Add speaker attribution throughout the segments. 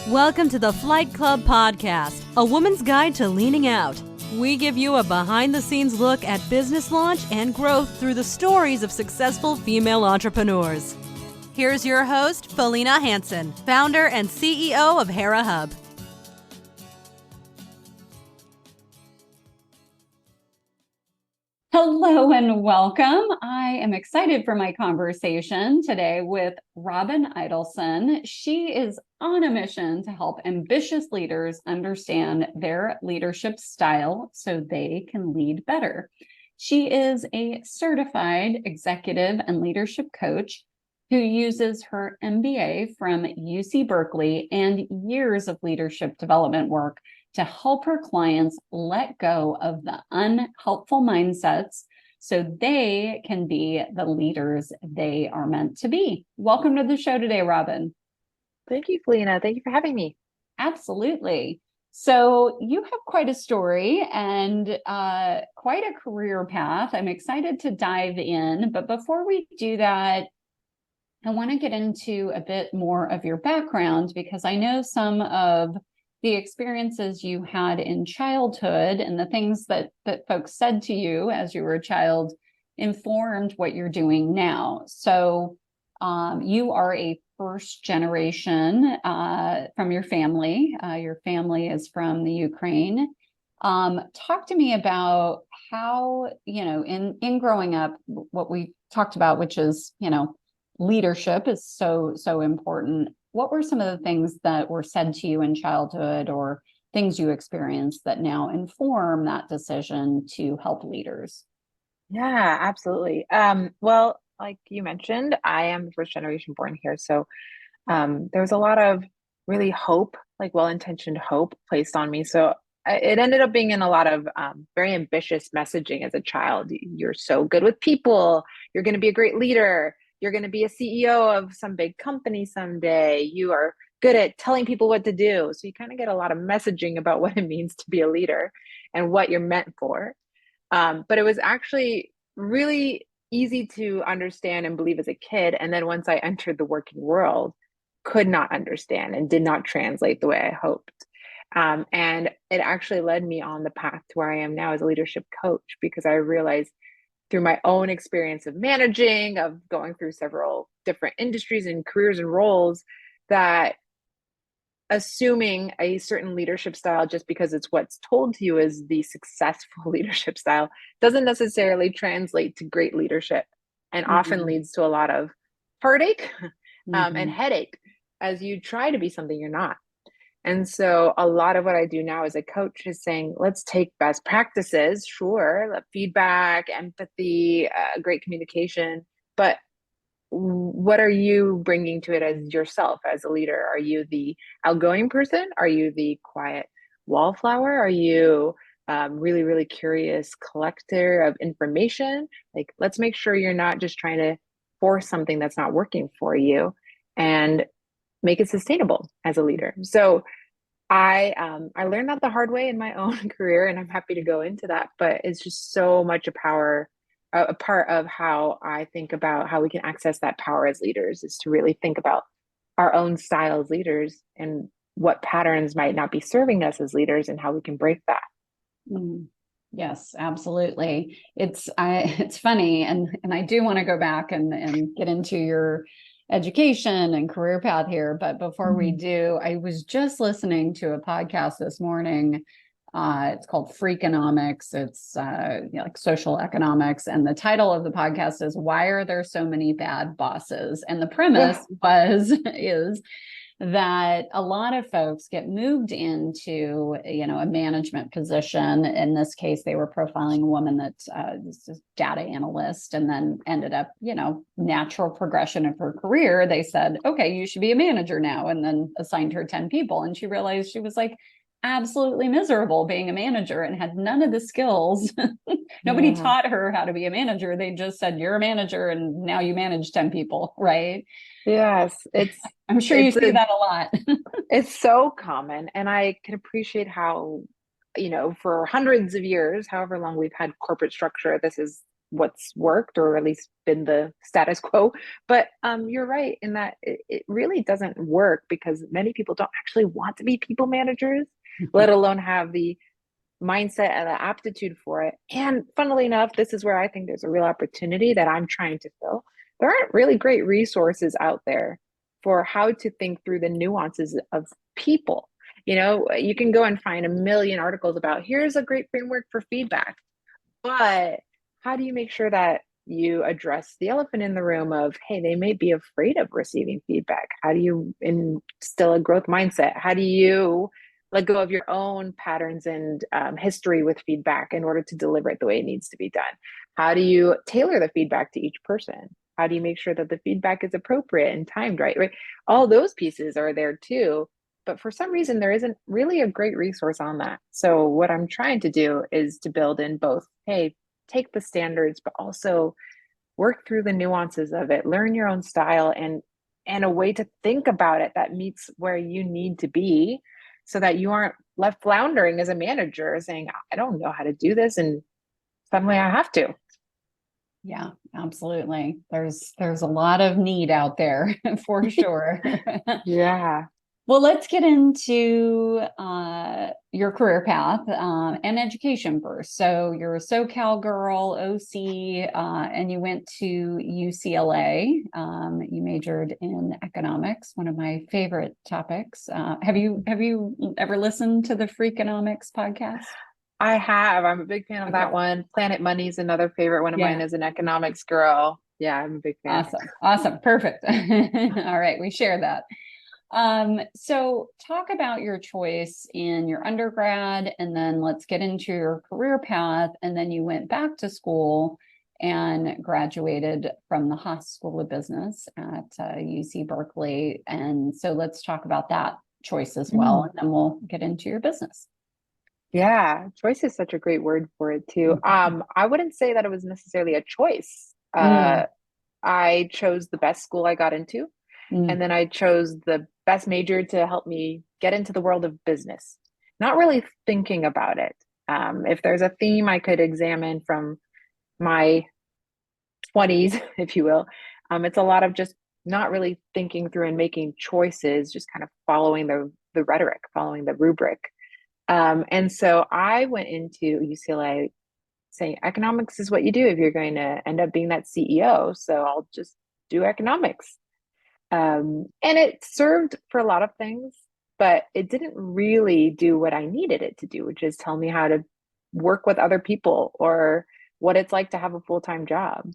Speaker 1: Welcome to the Flight Club Podcast, a woman's guide to leaning out. We give you a behind-the-scenes look at business launch and growth through the stories of successful female entrepreneurs. Here's your host, Felina Hansen, founder and CEO of Hera Hub.
Speaker 2: Hello and welcome. I am excited for my conversation today with Robyn Eidelson. She is on a mission to help ambitious leaders understand their leadership style so they can lead better. She is a certified executive and leadership coach who uses her MBA from UC Berkeley and years of leadership development work to help her clients let go of the unhelpful mindsets so they can be the leaders they are meant to be. Welcome to the show today, Robyn.
Speaker 3: Thank you, Felina. Thank you for having me.
Speaker 2: Absolutely. So you have quite a story and quite a career path. I'm excited to dive in. But before we do that, I want to get into a bit more of your background because I know some of the experiences you had in childhood and the things that folks said to you as you were a child informed what you're doing now. So you are a first generation from your family. Your family is from the Ukraine. Talk to me about how, in growing up, what we talked about, which is, leadership is so important. What were some of the things that were said to you in childhood or things you experienced that now inform that decision to help leaders?
Speaker 3: Yeah, absolutely. Well, like you mentioned, I am the first generation born here. So there was a lot of really hope, like well-intentioned hope placed on me. So it ended up being in a lot of very ambitious messaging as a child. You're so good with people. You're going to be a great leader. You're going to be a CEO of some big company someday. You are good at telling people what to do. So you kind of get a lot of messaging about what it means to be a leader and what you're meant for. But it was actually really easy to understand and believe as a kid. And then once I entered the working world, could not understand and did not translate the way I hoped. And it actually led me on the path to where I am now as a leadership coach, because I realized through my own experience of managing, of going through several different industries and careers and roles, that assuming a certain leadership style just because it's what's told to you is the successful leadership style doesn't necessarily translate to great leadership, and often leads to a lot of heartache and headache as you try to be something you're not. And so a lot of what I do now as a coach is saying, let's take best practices, sure, feedback, empathy, great communication, but what are you bringing to it as yourself as a leader? Are you the outgoing person? Are you the quiet wallflower? Are you really, really curious collector of information? Like, let's make sure you're not just trying to force something that's not working for you, and make it sustainable as a leader. So I learned that the hard way in my own career, and I'm happy to go into that, but it's just so much a part of how I think about how we can access that power as leaders, is to really think about our own style as leaders and what patterns might not be serving us as leaders and how we can break that.
Speaker 2: Yes, absolutely. It's funny, and I do want to go back and get into your education and career path here. But before we do, I was just listening to a podcast this morning. It's called Freakonomics. It's like social economics. And the title of the podcast is "Why Are There So Many Bad Bosses?" And the premise is that a lot of folks get moved into, a management position. In this case, they were profiling a woman that is a data analyst, and then ended up, natural progression of her career. They said, okay, you should be a manager now, and then assigned her 10 people. And she realized she was like absolutely miserable being a manager and had none of the skills. Nobody taught her how to be a manager. They just said, you're a manager and now you manage 10 people, right?
Speaker 3: Yes,
Speaker 2: I'm sure you see that a lot.
Speaker 3: It's so common. And I can appreciate how, for hundreds of years, however long we've had corporate structure, this is what's worked, or at least been the status quo. But you're right in that it really doesn't work because many people don't actually want to be people managers, let alone have the mindset and the aptitude for it. And funnily enough, this is where I think there's a real opportunity that I'm trying to fill. There aren't really great resources out there for how to think through the nuances of people. You know, you can go and find a million articles about here's a great framework for feedback, but how do you make sure that you address the elephant in the room of, hey, they may be afraid of receiving feedback? How do you instill a growth mindset? How do you let go of your own patterns and history with feedback in order to deliver it the way it needs to be done? How do you tailor the feedback to each person? How do you make sure that the feedback is appropriate and timed right? All those pieces are there too. But for some reason, there isn't really a great resource on that. So what I'm trying to do is to build in both, hey, take the standards, but also work through the nuances of it, learn your own style and a way to think about it that meets where you need to be so that you aren't left floundering as a manager saying, I don't know how to do this. And suddenly I have to.
Speaker 2: Yeah, absolutely. There's a lot of need out there for sure.
Speaker 3: Yeah.
Speaker 2: Well, let's get into your career path and education first. So you're a SoCal girl, OC, and you went to UCLA. You majored in economics, one of my favorite topics. Have you ever listened to the Freakonomics podcast?
Speaker 3: I have. I'm a big fan of that one. Planet Money is another favorite one of mine as an economics girl. Yeah, I'm a big fan.
Speaker 2: Awesome. Perfect. All right, we share that. So talk about your choice in your undergrad, and then let's get into your career path. And then you went back to school and graduated from the Haas School of Business at UC Berkeley. And so let's talk about that choice as well, and then we'll get into your business.
Speaker 3: Yeah, choice is such a great word for it too. I wouldn't say that it was necessarily a choice. I chose the best school I got into, and then I chose the best major to help me get into the world of business, not really thinking about it. If there's a theme I could examine from my 20s, if you will, it's a lot of just not really thinking through and making choices, just kind of following the rhetoric, following the rubric. And so I went into UCLA saying economics is what you do if you're going to end up being that CEO. So I'll just do economics. And it served for a lot of things, but it didn't really do what I needed it to do, which is tell me how to work with other people or what it's like to have a full-time job.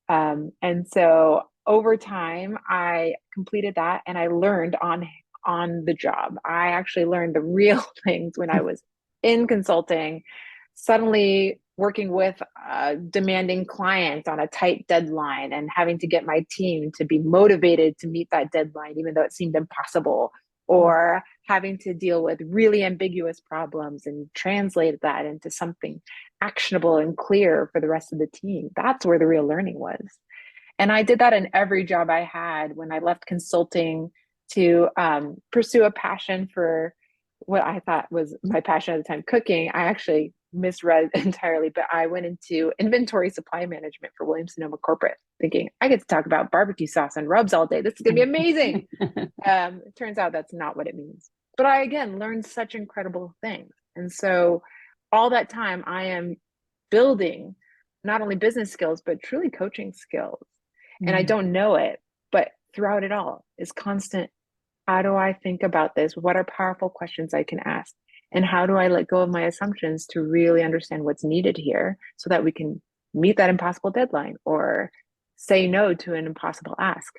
Speaker 3: And so over time, I completed that and I learned on the job. I actually learned the real things when I was in consulting, suddenly working with a demanding client on a tight deadline and having to get my team to be motivated to meet that deadline, even though it seemed impossible, or having to deal with really ambiguous problems and translate that into something actionable and clear for the rest of the team. That's where the real learning was. And I did that in every job I had. When I left consulting to pursue a passion for what I thought was my passion at the time, cooking, I actually misread entirely, but I went into inventory supply management for Williams-Sonoma Corporate, thinking I get to talk about barbecue sauce and rubs all day. This is going to be amazing. It turns out that's not what it means. But I, again, learned such incredible things. And so all that time I am building not only business skills, but truly coaching skills. And I don't know it, but throughout it all is constant. How do I think about this? What are powerful questions I can ask? And how do I let go of my assumptions to really understand what's needed here so that we can meet that impossible deadline or say no to an impossible ask?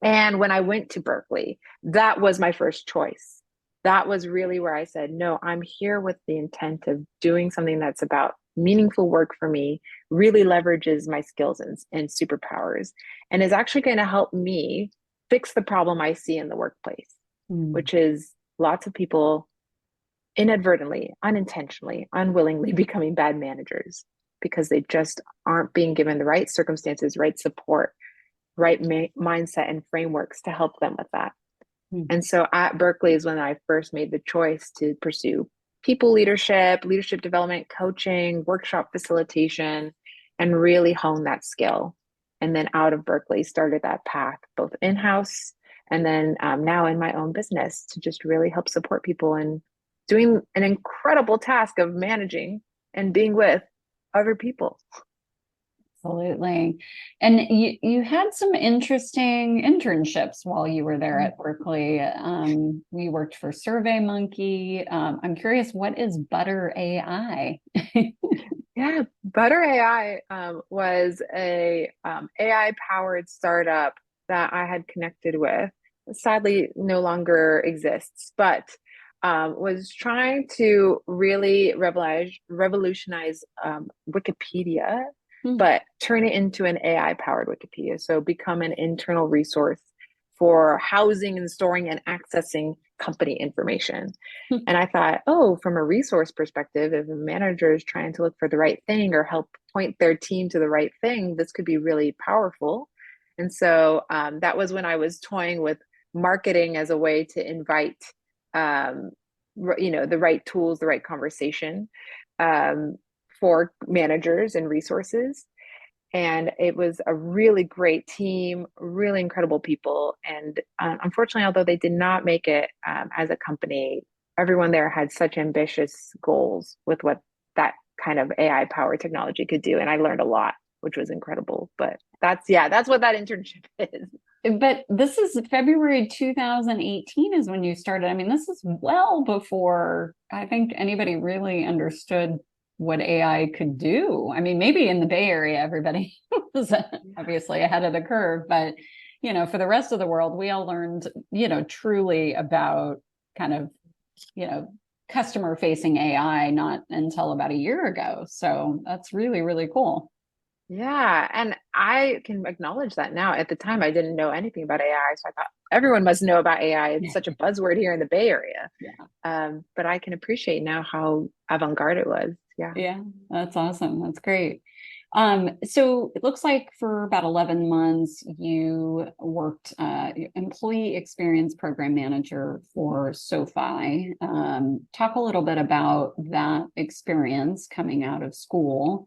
Speaker 3: And when I went to Berkeley, that was my first choice. That was really where I said, no, I'm here with the intent of doing something that's about meaningful work for me, really leverages my skills and superpowers, and is actually going to help me fix the problem I see in the workplace, which is lots of people inadvertently, unintentionally, unwillingly becoming bad managers because they just aren't being given the right circumstances, right support, right mindset and frameworks to help them with that. And so at Berkeley is when I first made the choice to pursue people leadership, leadership development, coaching, workshop facilitation, and really hone that skill. And then out of Berkeley, started that path, both in-house and then now in my own business, to just really help support people and doing an incredible task of managing and being with other people.
Speaker 2: Absolutely. And you had some interesting internships while you were there at Berkeley. You worked for SurveyMonkey. I'm curious, what is Butter AI?
Speaker 3: Yeah, Butter AI was a AI powered startup that I had connected with. Sadly, no longer exists, but was trying to really revolutionize Wikipedia, but turn it into an AI powered Wikipedia. So become an internal resource for housing and storing and accessing company information. And I thought, oh, from a resource perspective, if a manager is trying to look for the right thing or help point their team to the right thing, this could be really powerful. And so that was when I was toying with marketing as a way to invite, the right tools, the right conversation for managers and resources. And it was a really great team, really incredible people. And unfortunately, although they did not make it as a company, everyone there had such ambitious goals with what that kind of AI powered technology could do. And I learned a lot, which was incredible. But that's what that internship is.
Speaker 2: But this is February 2018 is when you started. I mean, this is well before I think anybody really understood what AI could do. I mean, maybe in the Bay Area, everybody was obviously ahead of the curve, but, for the rest of the world, we all learned, truly about kind of, customer facing AI, not until about a year ago. So that's really, really cool.
Speaker 3: Yeah. And I can acknowledge that now. At the time, I didn't know anything about AI. So I thought everyone must know about AI. It's such a buzzword here in the Bay Area.
Speaker 2: Yeah.
Speaker 3: But I can appreciate now how avant-garde it was. Yeah.
Speaker 2: Yeah, that's awesome. That's great. So it looks like for about 11 months, you worked employee experience program manager for SoFi. Talk a little bit about that experience coming out of school.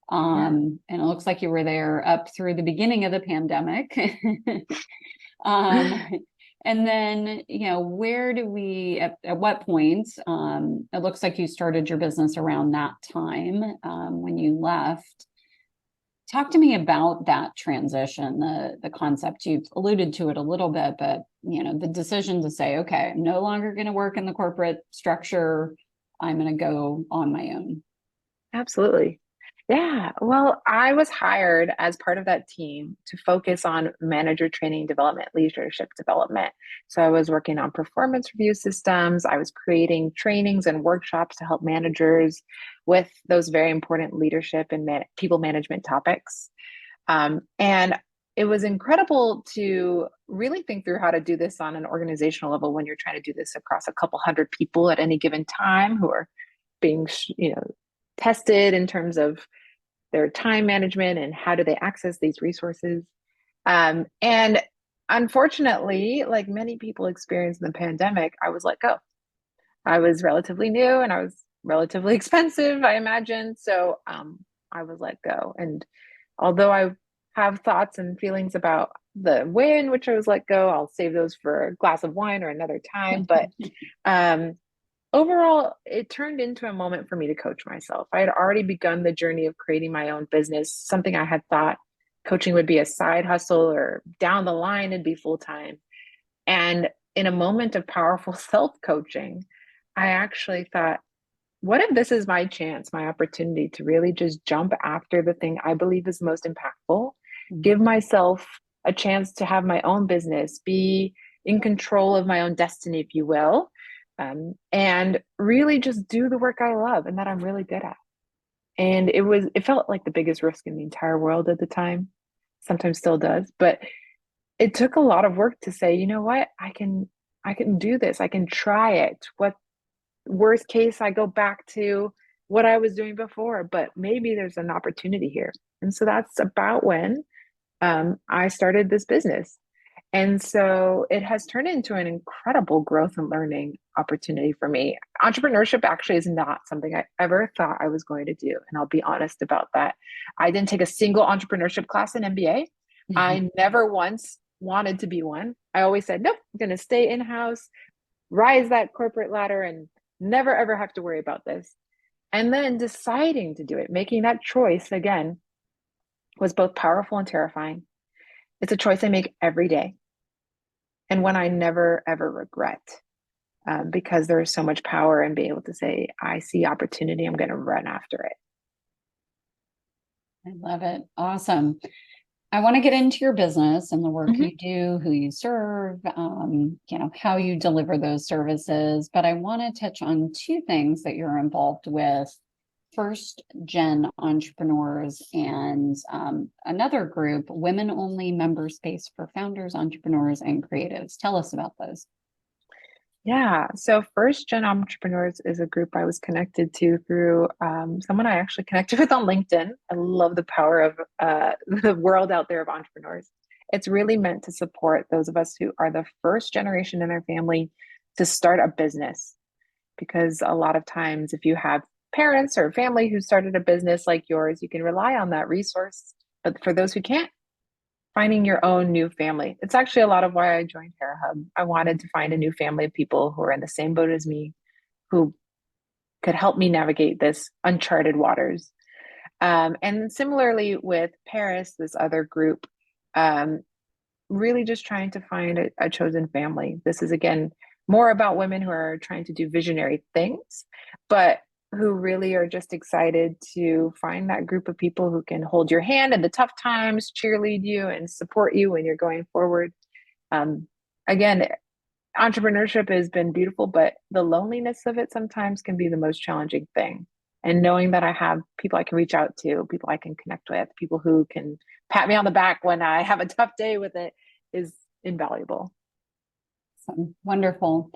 Speaker 2: And it looks like you were there up through the beginning of the pandemic. And then, where do we, at what point, it looks like you started your business around that time when you left. Talk to me about that transition, the concept. You've alluded to it a little bit, but, the decision to say, okay, I'm no longer going to work in the corporate structure. I'm going to go on my own.
Speaker 3: Absolutely. Yeah, well, I was hired as part of that team to focus on manager training development, leadership development. So I was working on performance review systems. I was creating trainings and workshops to help managers with those very important leadership and people management topics. And it was incredible to really think through how to do this on an organizational level when you're trying to do this across a couple hundred people at any given time who are being, tested in terms of their time management and how do they access these resources. And unfortunately, like many people experienced in the pandemic, I was let go. I was relatively new and I was relatively expensive, I imagine. So I was let go. And although I have thoughts and feelings about the way in which I was let go, I'll save those for a glass of wine or another time. But overall, it turned into a moment for me to coach myself. I had already begun the journey of creating my own business, something I had thought coaching would be a side hustle or down the line it'd be full-time. And in a moment of powerful self-coaching, I actually thought, what if this is my chance, my opportunity to really just jump after the thing I believe is most impactful, give myself a chance to have my own business, be in control of my own destiny, if you will. And really just do the work I love and that I'm really good at. And it felt like the biggest risk in the entire world at the time, sometimes still does, but it took a lot of work to say, you know what, I can do this. I can try it. What worst case, I go back to what I was doing before, but maybe there's an opportunity here. And so that's about when I started this business. And so it has turned into an incredible growth and learning opportunity for me. Entrepreneurship actually is not something I ever thought I was going to do. And I'll be honest about that. I didn't take a single entrepreneurship class in MBA. I never once wanted to be one. I always said, nope, I'm going to stay in-house, rise that corporate ladder, and never ever have to worry about this. And then deciding to do it, making that choice again, was both powerful and terrifying. It's a choice I make every day, and one I never ever regret, because there is so much power in being able to say, I see opportunity, I'm going to run after it.
Speaker 2: I love it. Awesome. I want to get into your business and the work
Speaker 3: Mhm.
Speaker 2: you do, who you serve, how you deliver those services. But I want to touch on two things that you're involved with: first gen entrepreneurs and another group, women only member space for founders, entrepreneurs, and creatives. Tell us about those.
Speaker 3: Yeah. So First Gen Entrepreneurs is a group I was connected to through someone I actually connected with on LinkedIn. I love the power of the world out there of entrepreneurs. It's really meant to support those of us who are the first generation in our family to start a business. Because a lot of times, if you have parents or family who started a business like yours, you can rely on that resource. But for those who can't, finding your own new family. It's actually a lot of why I joined Hera Hub. I wanted to find a new family of people who are in the same boat as me, who could help me navigate this uncharted waters. And similarly with Paris, this other group, um, really just trying to find a chosen family. This is, again, more about women who are trying to do visionary things, but who really are just excited to find that group of people who can hold your hand in the tough times, cheerlead you, and support you when you're going forward. Um, Again, entrepreneurship has been beautiful, but the loneliness of it sometimes can be the most challenging thing. And knowing that I have people I can reach out to, people I can connect with, people who can pat me on the back when I have a tough day with it is invaluable.
Speaker 2: Wonderful.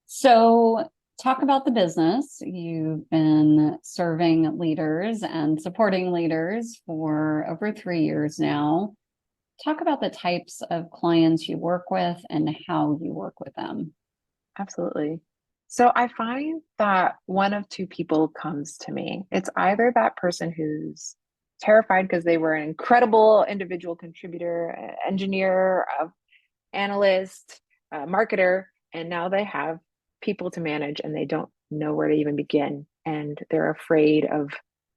Speaker 2: So, talk about the business. You've been serving leaders and supporting leaders for over 3 years now. Talk about the types of clients you work with and how you work with them.
Speaker 3: Absolutely. So I find that one of two people comes to me. It's either that person who's terrified because they were an incredible individual contributor, engineer, analyst, marketer, and now they have people to manage and they don't know where to even begin. And they're afraid of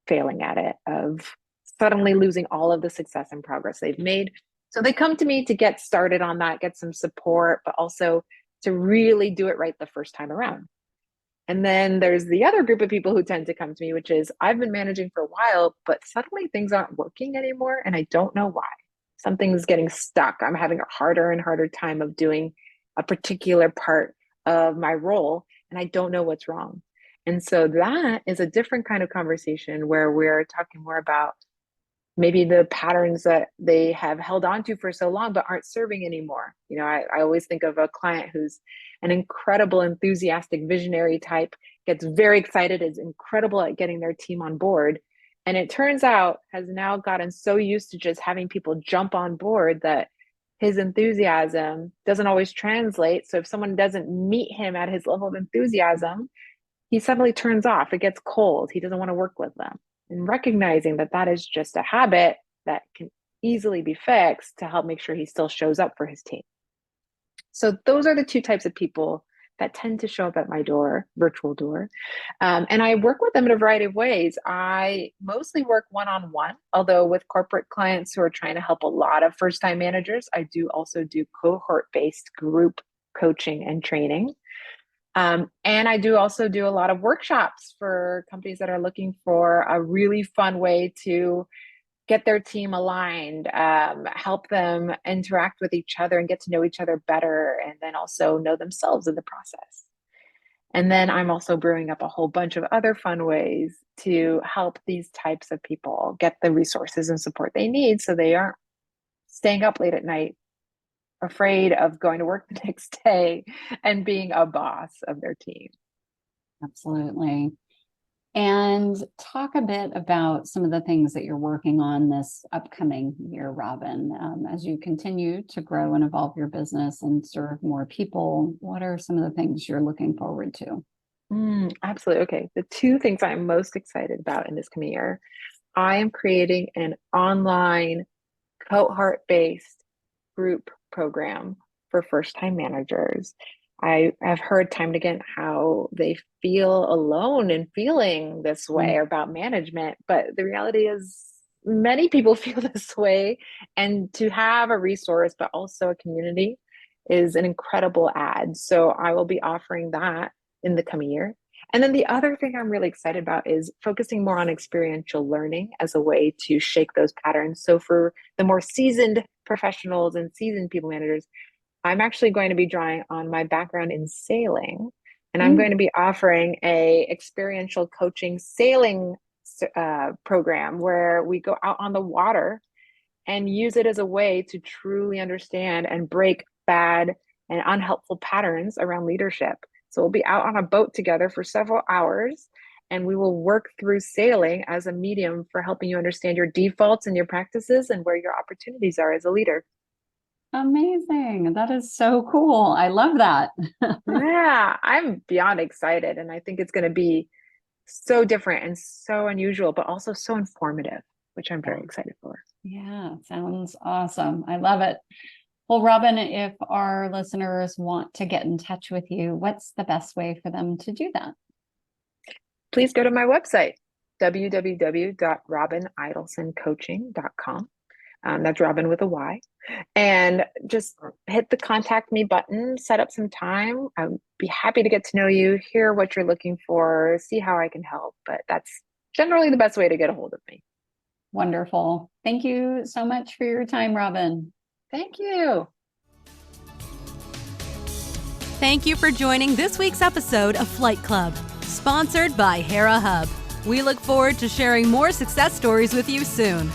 Speaker 3: failing at it, of suddenly losing all of the success and progress they've made. So they come to me to get started on that, get some support, but also to really do it right the first time around. And then there's the other group of people who tend to come to me, which is, I've been managing for a while, but suddenly things aren't working anymore. And I don't know why. Something's getting stuck. I'm having a harder and harder time of doing a particular part of my role, and I don't know what's wrong. And so that is a different kind of conversation where we're talking more about maybe the patterns that they have held on to for so long but aren't serving anymore. I always think of a client who's an incredible, enthusiastic, visionary type, gets very excited, is incredible at getting their team on board. And it turns out has now gotten so used to just having people jump on board that his enthusiasm doesn't always translate. So if someone doesn't meet him at his level of enthusiasm, he suddenly turns off. It gets cold. He doesn't want to work with them. And recognizing that that is just a habit that can easily be fixed to help make sure he still shows up for his team. So those are the two types of people that tend to show up at my door, virtual door. And I work with them in a variety of ways. I mostly work one-on-one, although with corporate clients who are trying to help a lot of first-time managers, I do also do cohort-based group coaching and training. And I do also do a lot of workshops for companies that are looking for a really fun way to get their team aligned, help them interact with each other and get to know each other better, and then also know themselves in the process. And then I'm also brewing up a whole bunch of other fun ways to help these types of people get the resources and support they need so they aren't staying up late at night, afraid of going to work the next day and being a boss of their team.
Speaker 2: Absolutely. And talk a bit about some of the things that you're working on this upcoming year, Robyn, as you continue to grow and evolve your business and serve more people. What are some of the things you're looking forward to?
Speaker 3: Absolutely. Okay. The two things I'm most excited about in this coming year, I am creating an online cohort-based group program for first-time managers. I have heard time and again how they feel alone in feeling this way about management, but the reality is many people feel this way, and to have a resource but also a community is an incredible add. So I will be offering that in the coming year. And then the other thing I'm really excited about is focusing more on experiential learning as a way to shake those patterns. So for the more seasoned professionals and seasoned people managers, I'm actually going to be drawing on my background in sailing, and I'm going to be offering a experiential coaching sailing program where we go out on the water and use it as a way to truly understand and break bad and unhelpful patterns around leadership. So we'll be out on a boat together for several hours, and we will work through sailing as a medium for helping you understand your defaults and your practices and where your opportunities are as a leader.
Speaker 2: Amazing. That is so cool. I love that.
Speaker 3: Yeah, I'm beyond excited. And I think it's going to be so different and so unusual, but also so informative, which I'm very excited for.
Speaker 2: Yeah, sounds awesome. I love it. Well, Robyn, if our listeners want to get in touch with you, what's the best way for them to do that?
Speaker 3: Please go to my website, www.robyneidelsoncoaching.com. That's Robyn with a Y. And just hit the contact me button, set up some time. I'd be happy to get to know you, hear what you're looking for, see how I can help. But that's generally the best way to get a hold of me.
Speaker 2: Wonderful. Thank you so much for your time, Robyn.
Speaker 3: Thank you.
Speaker 1: Thank you for joining this week's episode of Flight Club, sponsored by Hera Hub. We look forward to sharing more success stories with you soon.